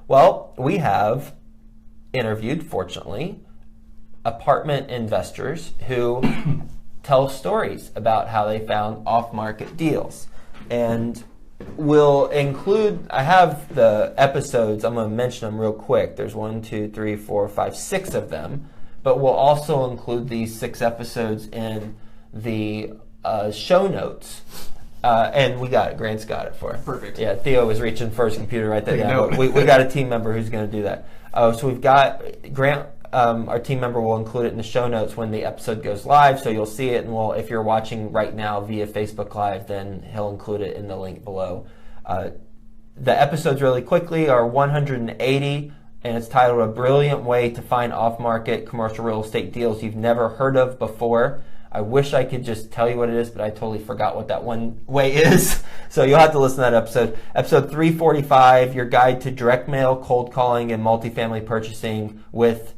Well, we have interviewed, fortunately, apartment investors who tell stories about how they found off-market deals. And we'll include, I have the episodes, I'm going to mention them real quick. There's 1, 2, 3, 4, 5, 6 of them. But we'll also include these 6 episodes in the show notes. And we got it. Grant's got it for it. Perfect. Yeah, Theo was reaching for his computer right there. Yeah, we got a team member who's going to do that. So we've got Grant, our team member will include it in the show notes when the episode goes live, so you'll see it. And if you're watching right now via Facebook Live, then he'll include it in the link below. The episodes really quickly are 180, and it's titled A Brilliant Way to Find Off-Market Commercial Real Estate Deals You've Never Heard of Before. I wish I could just tell you what it is, but I totally forgot what that one way is. So you'll have to listen to that episode. Episode 345, Your Guide to Direct Mail, Cold Calling, and Multifamily Purchasing with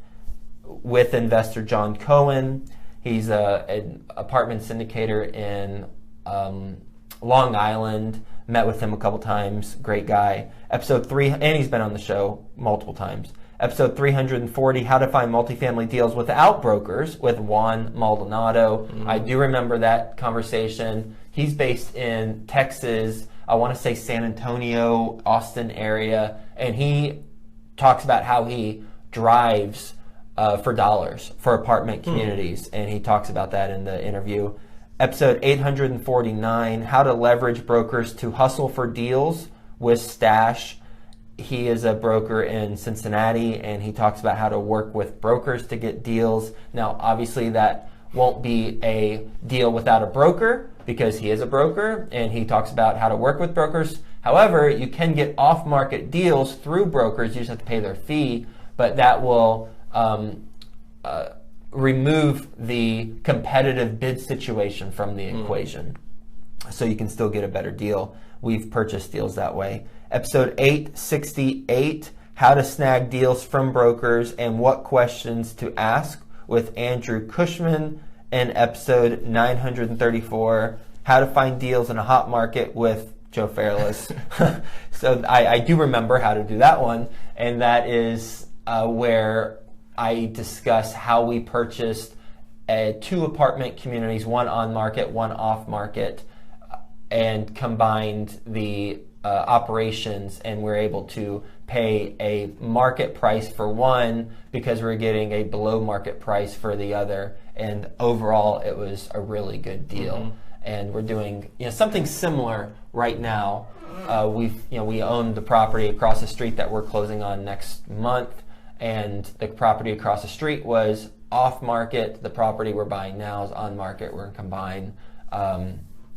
investor John Cohen. He's an apartment syndicator in Long Island. Met with him a couple times. Great guy. Episode 3, and he's been on the show multiple times. Episode 340, How to Find Multifamily Deals Without Brokers, with Juan Maldonado. I do remember that conversation. He's based in Texas, I want to say San Antonio, Austin area, and he talks about how he drives for dollars for apartment communities, and he talks about that in the interview. Episode 849, How to Leverage Brokers to Hustle for Deals with Stash. He is a broker in Cincinnati, and he talks about how to work with brokers to get deals. Now, obviously, that won't be a deal without a broker because he is a broker, and he talks about how to work with brokers. However, you can get off-market deals through brokers. You just have to pay their fee, but that will remove the competitive bid situation from the equation. So you can still get a better deal. We've purchased deals that way. Episode 868, How to Snag Deals from Brokers and What Questions to Ask, with Andrew Cushman. And episode 934, How to Find Deals in a Hot Market, with Joe Fairless. So I do remember how to do that one, and that is where I discuss how we purchased 2 apartment communities, one on market, one off market, and combined the operations, and we're able to pay a market price for one because we're getting a below market price for the other, and overall it was a really good deal. And we're doing something similar right now. We own the property across the street that we're closing on next month, and the property across the street was off market. The property we're buying now is on market. We're going to combine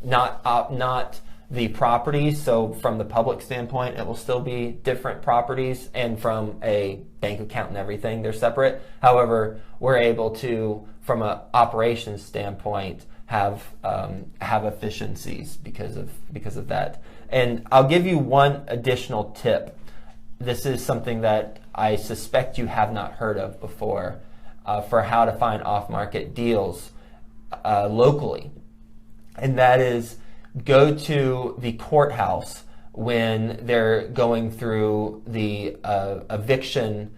not the properties, so from the public standpoint it will still be different properties, and from a bank account and everything they're separate. However, we're able to, from an operations standpoint, have efficiencies because of that. And I'll give you one additional tip. This is something that I suspect you have not heard of before, for how to find off-market deals locally, and that is go to the courthouse when they're going through the eviction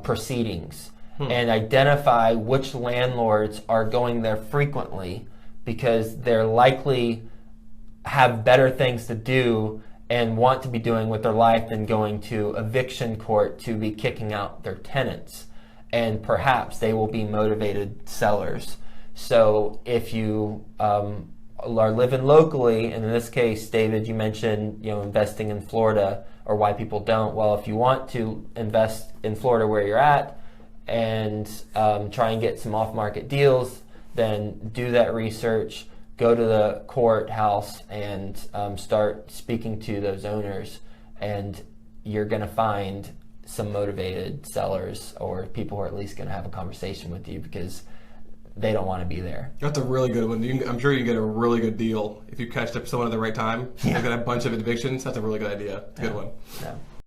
proceedings, and identify which landlords are going there frequently, because they're likely have better things to do and want to be doing with their life than going to eviction court to be kicking out their tenants. And perhaps they will be motivated sellers. So if you are living locally, and in this case, David, you mentioned investing in Florida, or why people don't. Well, if you want to invest in Florida where you're at and try and get some off-market deals, then do that research. Go to the courthouse and start speaking to those owners, and you're going to find some motivated sellers, or people who are at least going to have a conversation with you because they don't want to be there. That's a really good one. I'm sure you can get a really good deal if you catch up someone at the right time. They've got a bunch of evictions. That's a really good idea. It's a good one. Yeah.